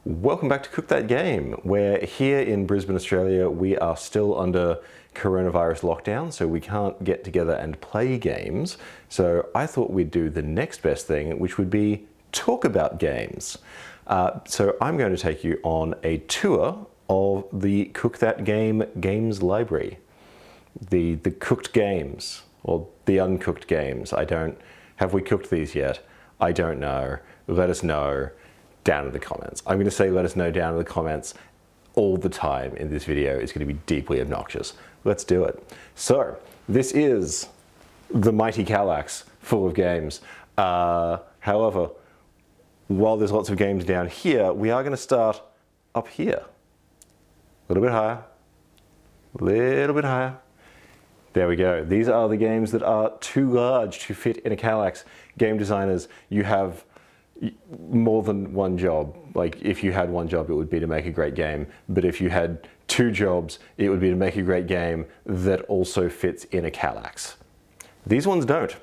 Welcome back to Cook That Game, where here in Brisbane, Australia, we are still under coronavirus lockdown, so we can't get together and play games. So I thought we'd do the next best thing, which would be talk about games. So I'm going to take you on a tour of the Cook That Game games library. The cooked games, or the uncooked games. Have we cooked these yet? I don't know. Let us know down in the comments. I'm going to say let us know down in the comments all the time in this video. It's going to be deeply obnoxious. Let's do it. So this is the mighty Kallax full of games. However, while there's lots of games down here, we are going to start up here. A little bit higher, a little bit higher. There we go. These are the games that are too large to fit in a Kallax. Game designers, you have more than one job. Like if you had one job, it would be to make a great game. But if you had two jobs, it would be to make a great game that also fits in a Kallax. These ones don't.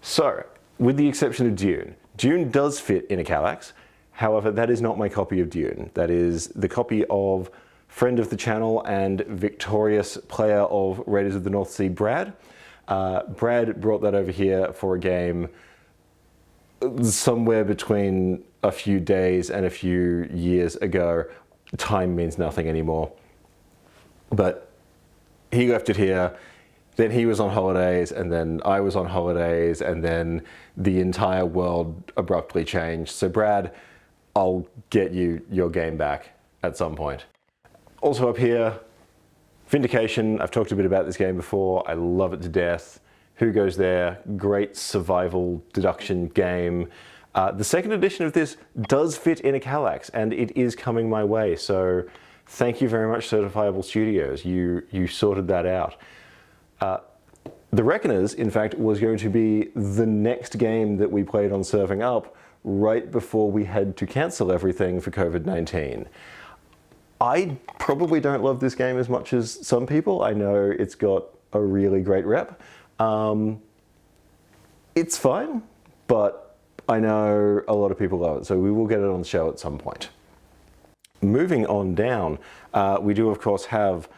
So, with the exception of Dune. Dune does fit in a Kallax. However, that is not my copy of Dune. That is the copy of friend of the channel and victorious player of Raiders of the North Sea, Brad. Brad brought that over here for a game somewhere between a few days and a few years ago. Time means nothing anymore. But he left it here, then he was on holidays, and then I was on holidays, and then the entire world abruptly changed. So Brad, I'll get you your game back at some point. Also up here, Vindication. I've talked a bit about this game before. I love it to death. Who Goes There? Great survival deduction game. The second edition of this does fit in a Kallax, and it is coming my way. So thank you very much, Certifiable Studios. You sorted that out. The Reckoners, in fact, was going to be the next game that we played on Serving Up right before we had to cancel everything for COVID-19. I probably don't love this game as much as some people. I know it's got a really great rep. It's fine, but I know a lot of people love it, so we will get it on the show at some point. Moving on down, we do of course have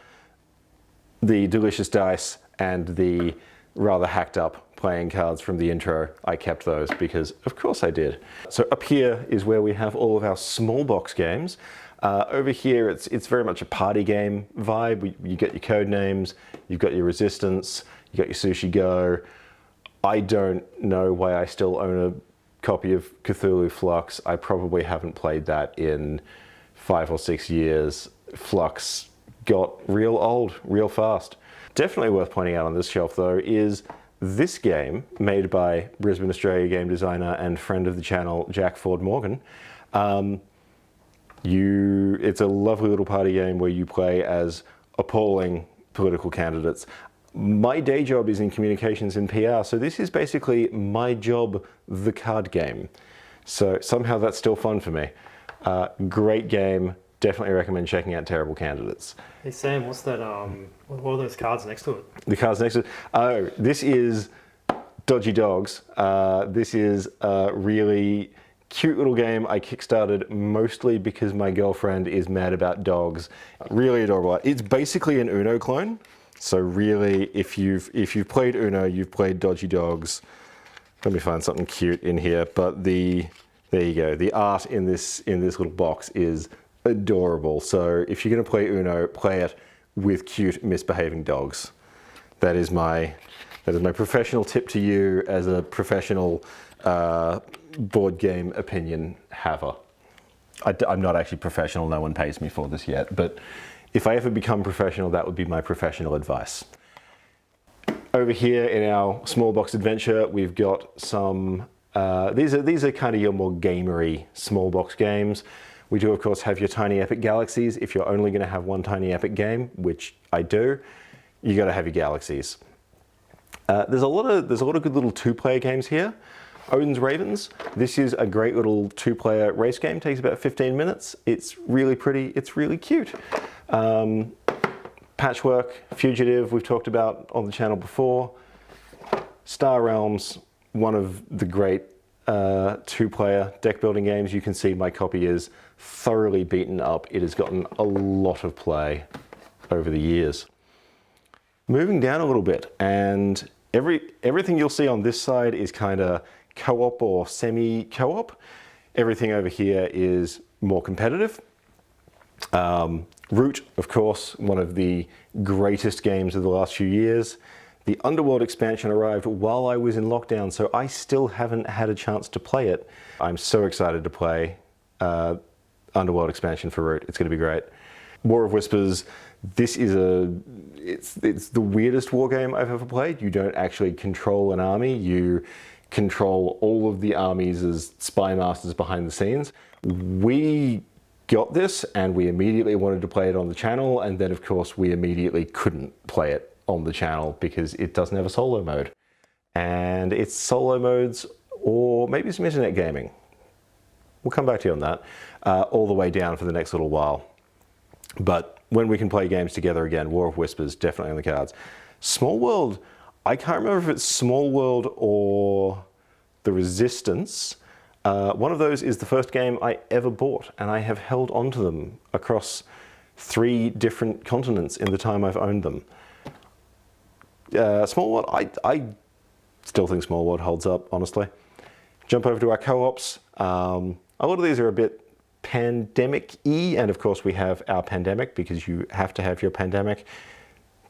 the delicious dice and the rather hacked up playing cards from the intro. I kept those because of course I did. So up here is where we have all of our small box games. Over here, it's very much a party game vibe. You get your code names, you've got your Resistance, you got your Sushi Go. I don't know why I still own a copy of Cthulhu Flux. I probably haven't played that in 5 or 6 years. Flux got real old, real fast. Definitely worth pointing out on this shelf though is this game made by Brisbane, Australia game designer and friend of the channel, Jack Ford Morgan. It's a lovely little party game where you play as appalling political candidates. My day job is in communications and PR, so this is basically my job, the card game. So somehow that's still fun for me. Great game. Definitely recommend checking out Terrible Candidates. Hey Sam, what's that, what are those cards next to it? The cards next to it? Oh, this is Dodgy Dogs. This is a really cute little game I kickstarted mostly because my girlfriend is mad about dogs. Really adorable. It's basically an Uno clone. So really, if you've played Uno, you've played Dodgy Dogs. Let me find something cute in here. But there you go. The art in this little box is adorable. So if you're going to play Uno, play it with cute misbehaving dogs. That is my professional tip to you as a professional board game opinion haver. I'm not actually professional, no one pays me for this yet, but if I ever become professional, that would be my professional advice. Over here in our small box adventure, we've got some, these are kind of your more gamery small box games. We do of course have your Tiny Epic Galaxies. If you're only going to have one Tiny Epic game, which I do, you got to have your Galaxies. There's a lot of good little two-player games here. Odin's Ravens. This is a great little two-player race game. Takes about 15 minutes. It's really pretty. It's really cute. Patchwork, Fugitive, we've talked about on the channel before. Star Realms, one of the great two-player deck building games. You can see my copy is thoroughly beaten up. It has gotten a lot of play over the years. Moving down a little bit, and everything you'll see on this side is kind of co-op or semi-co-op. Everything over here is more competitive. Root, of course, one of the greatest games of the last few years. The Underworld expansion arrived while I was in lockdown, so I still haven't had a chance to play it. I'm so excited to play Underworld expansion for Root. It's going to be great. War of Whispers, this is it's the weirdest war game I've ever played. You don't actually control an army. You control all of the armies as spy masters behind the scenes. We got this and we immediately wanted to play it on the channel, and then of course we immediately couldn't play it on the channel because it doesn't have a solo mode. And it's solo modes or maybe some internet gaming. We'll come back to you on that all the way down for the next little while. But when we can play games together again, War of Whispers definitely on the cards. Small World, I can't remember if it's Small World or The Resistance. One of those is the first game I ever bought, and I have held onto them across 3 different continents in the time I've owned them. Small World, I still think Small World holds up, honestly. Jump over to our co-ops. A lot of these are a bit pandemic-y, and of course we have our pandemic because you have to have your pandemic.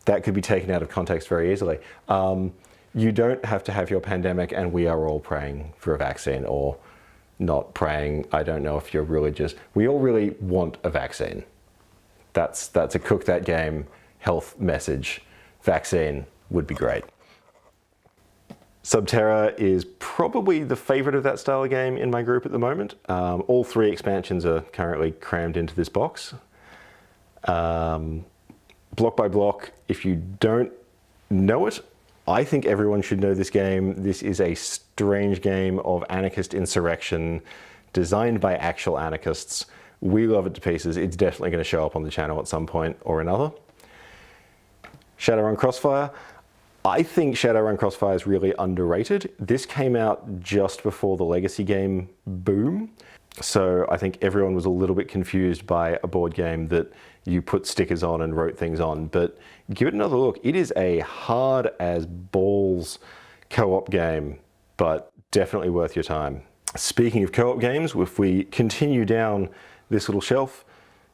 That could be taken out of context very easily. You don't have to have your pandemic, and we are all praying for a vaccine, or not praying. I don't know if you're religious. We all really want a vaccine. That's a cook that game health message. Vaccine would be great. Subterra is probably the favorite of that style of game in my group at the moment. All 3 expansions are currently crammed into this box. Block by block, if you don't know it, I think everyone should know this game. This is a strange game of anarchist insurrection designed by actual anarchists. We love it to pieces. It's definitely going to show up on the channel at some point or another. Shadowrun Crossfire. I think Shadowrun Crossfire is really underrated. This came out just before the legacy game boom. So I think everyone was a little bit confused by a board game that you put stickers on and wrote things on, but give it another look. It is a hard as balls co-op game, but definitely worth your time. Speaking of co-op games, if we continue down this little shelf,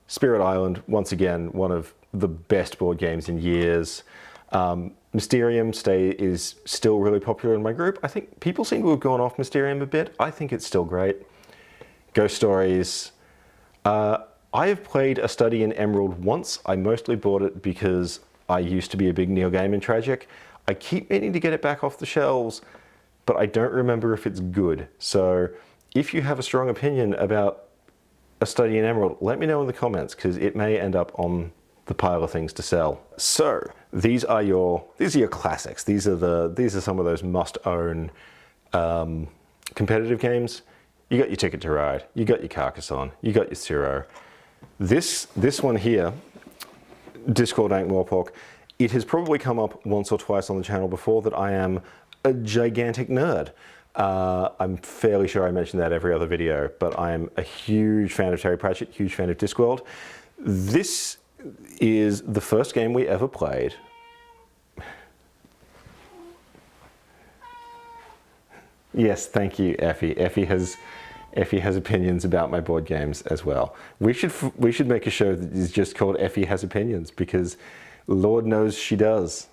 Spirit Island, once again, one of the best board games in years. Mysterium is still really popular in my group. I think people seem to have gone off Mysterium a bit. I think it's still great. Ghost Stories. I have played A Study in Emerald once. I mostly bought it because I used to be a big Neil Gaiman tragic. I keep meaning to get it back off the shelves, but I don't remember if it's good. So if you have a strong opinion about A Study in Emerald, let me know in the comments, because it may end up on the pile of things to sell. So these are your classics. These are some of those must-own competitive games. You got your Ticket to Ride, you got your Carcassonne, you got your Ciro. This one here, Discord Ankh Morpork, it has probably come up once or twice on the channel before that I am a gigantic nerd. I'm fairly sure I mentioned that every other video, but I'm a huge fan of Terry Pratchett, huge fan of Discworld. This is the first game we ever played. Yes, thank you, Effie. Effie has opinions about my board games as well. We should make a show that is just called Effie Has Opinions, because Lord knows she does.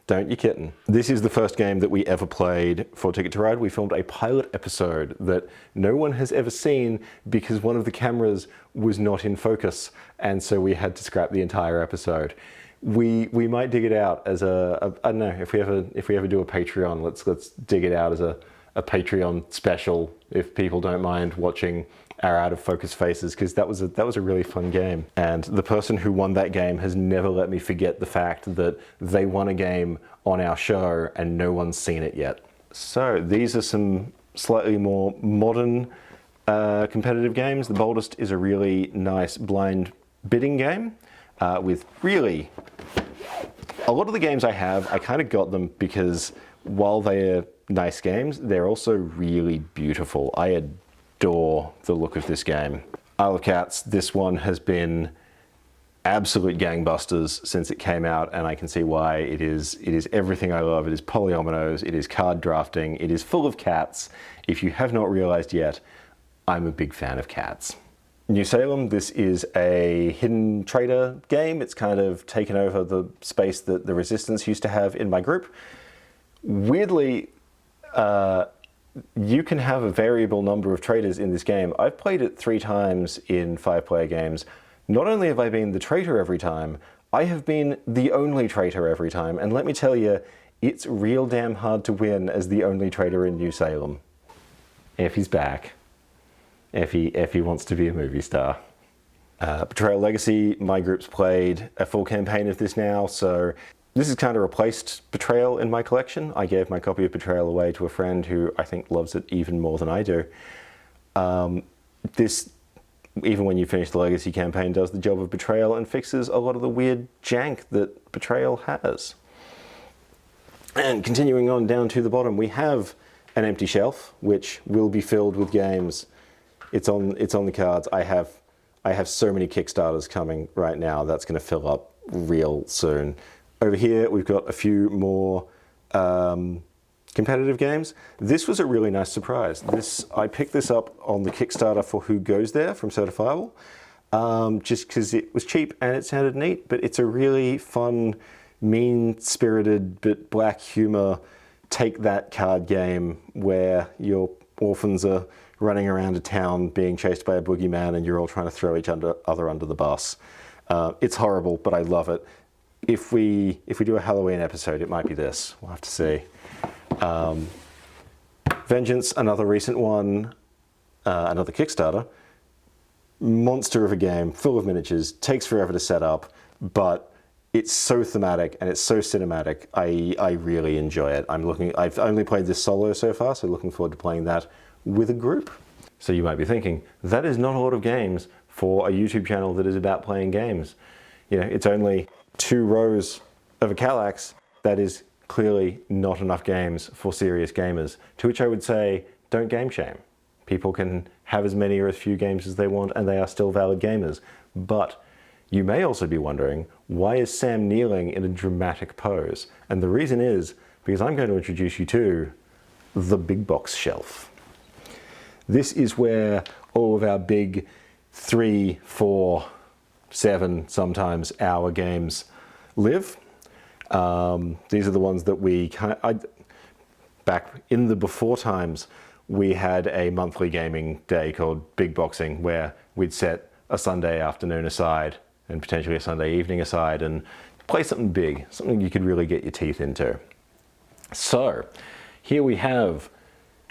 Don't you kitten? This is the first game that we ever played for Ticket to Ride. We filmed a pilot episode that no one has ever seen because one of the cameras was not in focus, and so we had to scrap the entire episode. We might dig it out as I don't know, if we ever do a Patreon, let's dig it out as a Patreon special, if people don't mind watching our out of focus faces, because that was a really fun game. And the person who won that game has never let me forget the fact that they won a game on our show and no one's seen it yet. So these are some slightly more modern competitive games. The Boldest is a really nice blind bidding game with really, a lot of the games I have, I kind of got them because while they're nice games, they're also really beautiful. I adore the look of this game. Isle of Cats, this one has been absolute gangbusters since it came out, and I can see why. It is everything I love. It is polyominoes, it is card drafting, it is full of cats. If you have not realized yet, I'm a big fan of cats. New Salem, this is a hidden traitor game. It's kind of taken over the space that the Resistance used to have in my group. Weirdly, you can have a variable number of traitors in this game. I've played it 3 times in 5-player games. Not only have I been the traitor every time, I have been the only traitor every time. And let me tell you, it's real damn hard to win as the only traitor in New Salem. Effie's back. Effie wants to be a movie star. Betrayal Legacy, my group's played a full campaign of this now, so this has kind of replaced Betrayal in my collection. I gave my copy of Betrayal away to a friend who I think loves it even more than I do. This, even when you finish the Legacy campaign, does the job of Betrayal and fixes a lot of the weird jank that Betrayal has. And continuing on down to the bottom, we have an empty shelf, which will be filled with games. It's on the cards. I have so many Kickstarters coming right now. That's going to fill up real soon. Over here, we've got a few more competitive games. This was a really nice surprise. I picked this up on the Kickstarter for Who Goes There from Certifiable, just because it was cheap and it sounded neat, but it's a really fun, mean-spirited but black humor take-that card game where your orphans are running around a town being chased by a boogeyman and you're all trying to throw each other under the bus. It's horrible, but I love it. If we do a Halloween episode, it might be this. We'll have to see. Vengeance, another recent one, another Kickstarter. Monster of a game, full of miniatures, takes forever to set up, but it's so thematic and it's so cinematic. I really enjoy it. I've only played this solo so far, so looking forward to playing that with a group. So you might be thinking, that is not a lot of games for a YouTube channel that is about playing games. You know, it's only 2 rows of a Kallax. That is clearly not enough games for serious gamers. To which I would say, don't game shame. People can have as many or as few games as they want and they are still valid gamers. But you may also be wondering, why is Sam kneeling in a dramatic pose? And the reason is because I'm going to introduce you to the big box shelf. This is where all of our big 3, 4, 7, sometimes hour games live. These are the ones that back in the before times, we had a monthly gaming day called Big Boxing, where we'd set a Sunday afternoon aside and potentially a Sunday evening aside and play something big, something you could really get your teeth into. So here we have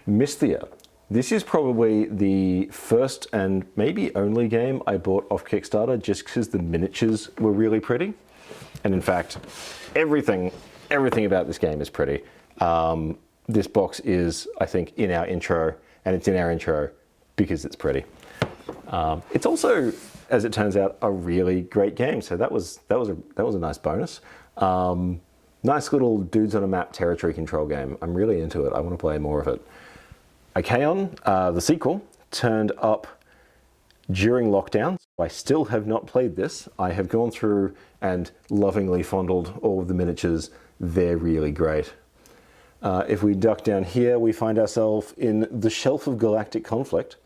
Mysterium. This is probably the first and maybe only game I bought off Kickstarter just because the miniatures were really pretty. And in fact, everything about this game is pretty. This box is, I think, in our intro, and it's in our intro because it's pretty. It's also, as it turns out, a really great game. So that was a nice bonus. Nice little dudes on a map territory control game. I'm really into it. I want to play more of it. Ikeon, the sequel, turned up during lockdown. I still have not played this. I have gone through and lovingly fondled all of the miniatures. They're really great. If we duck down here, we find ourselves in the Shelf of Galactic Conflict.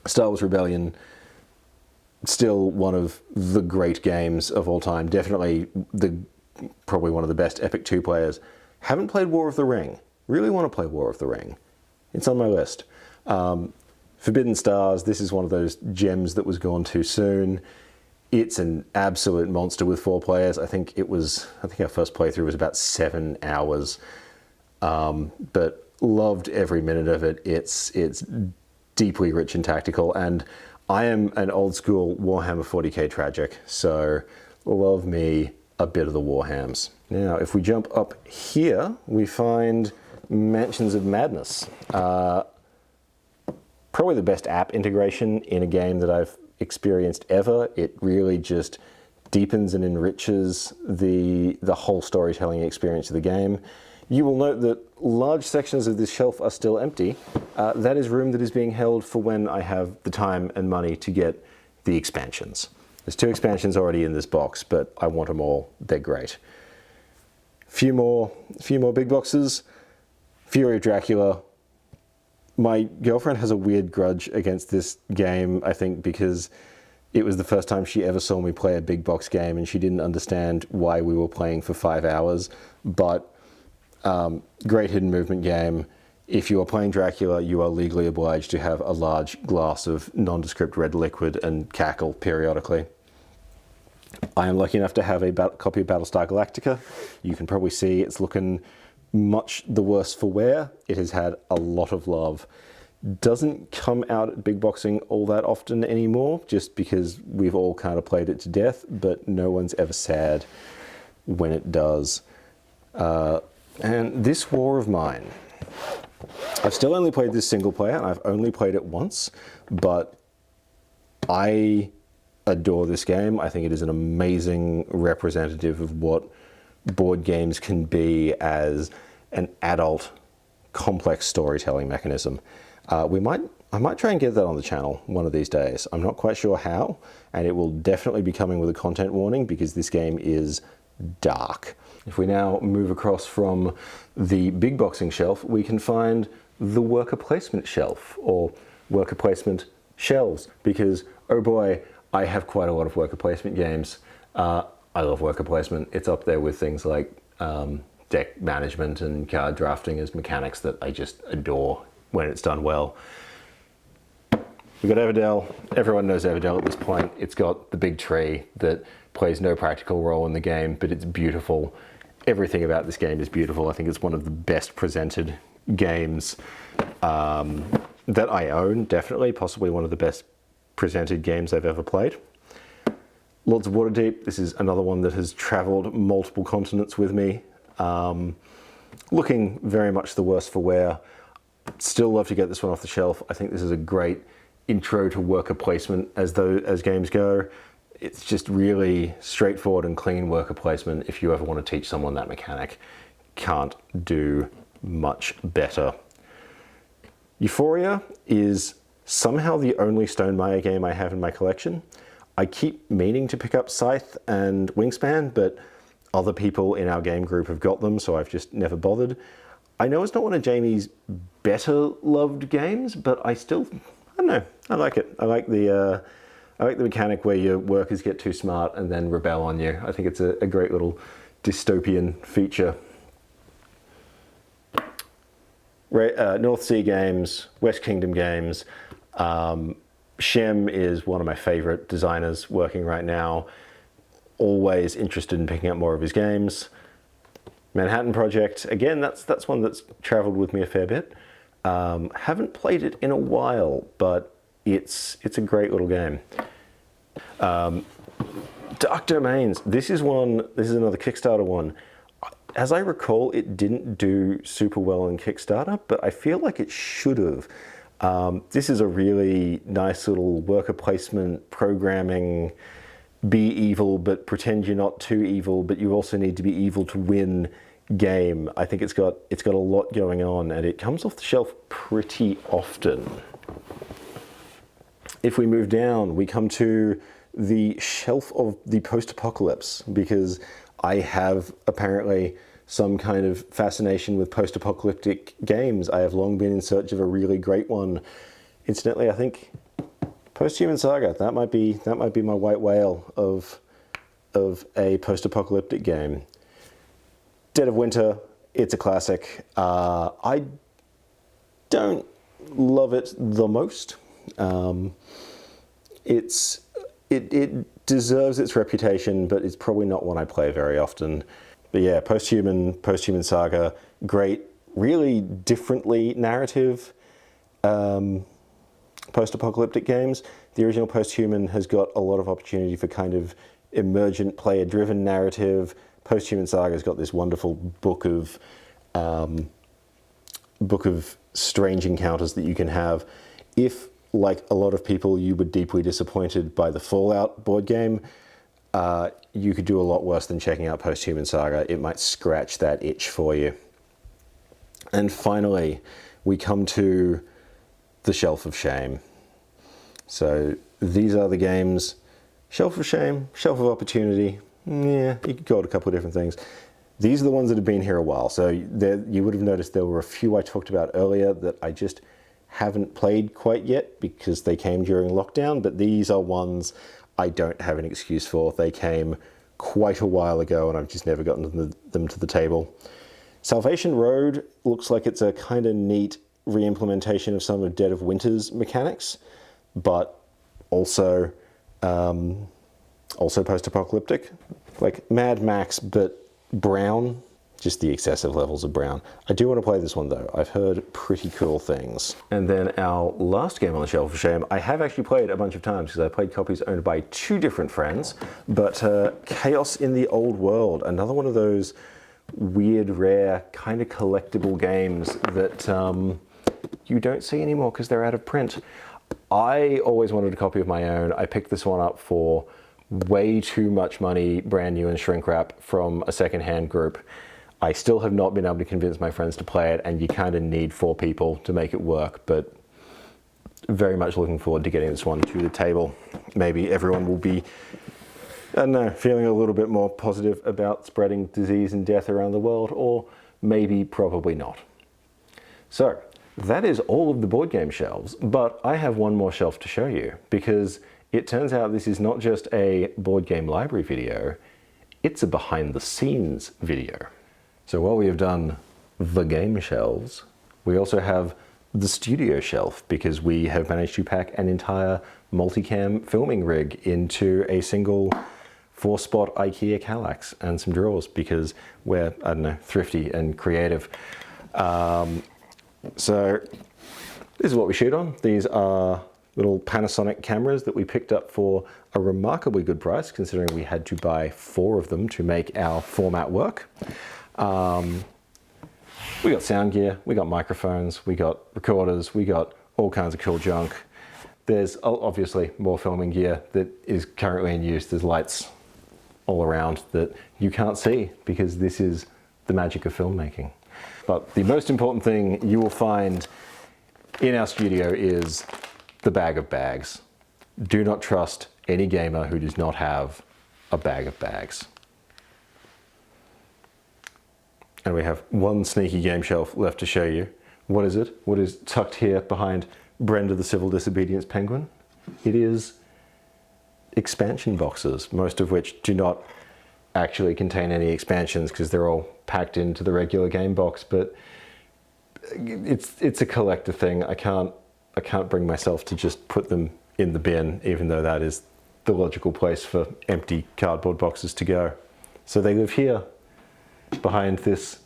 Star Wars Rebellion, still one of the great games of all time. Definitely probably one of the best Epic 2 players. Haven't played War of the Ring. Really want to play War of the Ring. It's on my list. Forbidden Stars, this is one of those gems that was gone too soon. It's an absolute monster with 4 players. I think our first playthrough was about 7 hours. But loved every minute of it. It's deeply rich and tactical, and I am an old school Warhammer 40k tragic, so love me a bit of the Warhams. Now, if we jump up here, we find Mansions of Madness. Probably the best app integration in a game that I've experienced ever. It really just deepens and enriches the whole storytelling experience of the game. You will note that large sections of this shelf are still empty. That is room that is being held for when I have the time and money to get the expansions. There's 2 expansions already in this box, but I want them all. They're great. Few more big boxes. Fury of Dracula. My girlfriend has a weird grudge against this game, I think, because it was the first time she ever saw me play a big box game, and she didn't understand why we were playing for 5 hours. But great hidden movement game. If you are playing Dracula, you are legally obliged to have a large glass of nondescript red liquid and cackle periodically. I am lucky enough to have a copy of Battlestar Galactica. You can probably see it's looking much the worse for wear. It has had a lot of love. Doesn't come out at big boxing all that often anymore, just because we've all kind of played it to death, but no one's ever sad when it does. And this war of mine, I've still only played this single player, and I've only played it once, but I adore this game. I think it is an amazing representative of what board games can be as an adult, complex storytelling mechanism. I might try and get that on the channel one of these days. I'm not quite sure how, and it will definitely be coming with a content warning because this game is dark. If we now move across from the big boxing shelf, we can find the worker placement shelf, or worker placement shelves, because, oh boy, I have quite a lot of worker placement games. I love worker placement. It's up there with things like deck management and card drafting as mechanics that I just adore when it's done well. We've got Everdell. Everyone knows Everdell at this point. It's got the big tree that plays no practical role in the game, but it's beautiful. Everything about this game is beautiful. I think it's one of the best presented games that I own, definitely. Possibly one of the best presented games I've ever played. Lords of Waterdeep. This is another one that has traveled multiple continents with me. Looking very much the worse for wear. Still love to get this one off the shelf. I think this is a great intro to worker placement as games go. It's just really straightforward and clean worker placement. If you ever want to teach someone that mechanic, can't do much better. Euphoria is somehow the only Stonemaier game I have in my collection. I keep meaning to pick up Scythe and Wingspan, but other people in our game group have got them, so I've just never bothered. I know it's not one of Jamie's better loved games, but I don't know, I like it. I like the mechanic where your workers get too smart and then rebel on you. I think it's a great little dystopian feature. North Sea games, West Kingdom games. Shem is one of my favorite designers working right now. Always interested in picking up more of his games. Manhattan Project, again, that's one that's traveled with me a fair bit. Haven't played it in a while, but it's a great little game. Dark Domains, this is another Kickstarter one. As I recall, it didn't do super well on Kickstarter, but I feel like it should have. This is a really nice little worker placement programming, be evil but pretend you're not too evil, but you also need to be evil to win game. I think it's got a lot going on, and it comes off the shelf pretty often. If we move down, we come to the shelf of the post-apocalypse, because I have apparently some kind of fascination with post-apocalyptic games. I have long been in search of a really great one. Incidentally, I think Post-Human Saga, that might be my white whale of a post-apocalyptic game. Dead of Winter, it's a classic. I don't love it the most. It deserves its reputation, but it's probably not one I play very often. But yeah, Post-Human Saga, great, really differently narrative post-apocalyptic games. The original Post-Human has got a lot of opportunity for kind of emergent player-driven narrative. Post-Human Saga's got this wonderful book of strange encounters that you can have. If, like a lot of people, you were deeply disappointed by the Fallout board game, you could do a lot worse than checking out Post-Human Saga. It might scratch that itch for you. And finally, we come to the Shelf of Shame. So these are the games. Shelf of Shame, Shelf of Opportunity. Yeah, you could call it a couple of different things. These are the ones that have been here a while. So you would have noticed there were a few I talked about earlier that I just haven't played quite yet because they came during lockdown, but these are ones I don't have an excuse for. They came quite a while ago and I've just never gotten them to the table. Salvation Road looks like it's a kind of neat re-implementation of some of Dead of Winter's mechanics, but also post-apocalyptic, like Mad Max, but brown, just the excessive levels of brown. I do want to play this one though. I've heard pretty cool things. And then our last game on the Shelf of Shame, I have actually played a bunch of times because I played copies owned by 2 different friends, but Chaos in the Old World, another one of those weird, rare, kind of collectible games that you don't see anymore because they're out of print. I always wanted a copy of my own. I picked this one up for way too much money, brand new and shrink wrap from a secondhand group. I still have not been able to convince my friends to play it, and you kind of need 4 people to make it work, but very much looking forward to getting this one to the table. Maybe everyone will be, I don't know, feeling a little bit more positive about spreading disease and death around the world, or maybe probably not. So that is all of the board game shelves, but I have one more shelf to show you because it turns out this is not just a board game library video, it's a behind the scenes video. So while we have done the game shelves, we also have the studio shelf because we have managed to pack an entire multicam filming rig into a single 4-spot IKEA Kallax and some drawers because we're, I don't know, thrifty and creative. So this is what we shoot on. These are little Panasonic cameras that we picked up for a remarkably good price considering we had to buy 4 of them to make our format work. We got sound gear, we got microphones, we got recorders, we got all kinds of cool junk. There's obviously more filming gear that is currently in use. There's lights all around that you can't see because this is the magic of filmmaking. But the most important thing you will find in our studio is the bag of bags. Do not trust any gamer who does not have a bag of bags. And we have one sneaky game shelf left to show you. What is it? What is tucked here behind Brenda the Civil Disobedience Penguin? It is expansion boxes, most of which do not actually contain any expansions because they're all packed into the regular game box, but it's a collector thing. I can't bring myself to just put them in the bin, even though that is the logical place for empty cardboard boxes to go. So they live here, behind this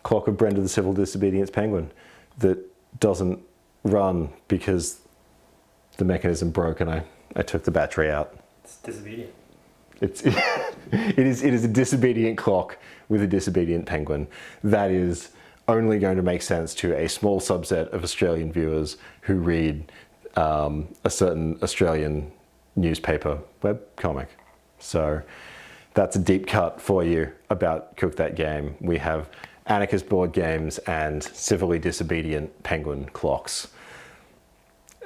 clock of Brenda the Civil Disobedience Penguin that doesn't run because the mechanism broke and I took the battery out. It's disobedient. It is a disobedient clock with a disobedient penguin. That is only going to make sense to a small subset of Australian viewers who read a certain Australian newspaper webcomic. So that's a deep cut for you about Cook That Game. We have anarchist board games and civilly disobedient penguin clocks.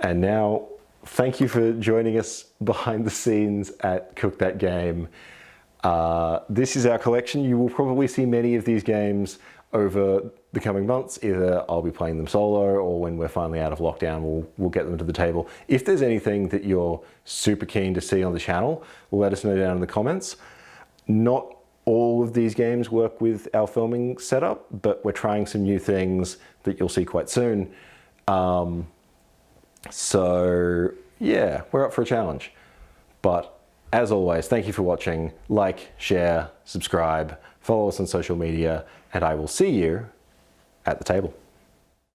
And now, thank you for joining us behind the scenes at Cook That Game. This is our collection. You will probably see many of these games over the coming months. Either I'll be playing them solo, or when we're finally out of lockdown, we'll get them to the table. If there's anything that you're super keen to see on the channel, let us know down in the comments. Not all of these games work with our filming setup, but we're trying some new things that you'll see quite soon. So yeah, we're up for a challenge. But as always, thank you for watching. Like, share, subscribe, follow us on social media, and I will see you at the table.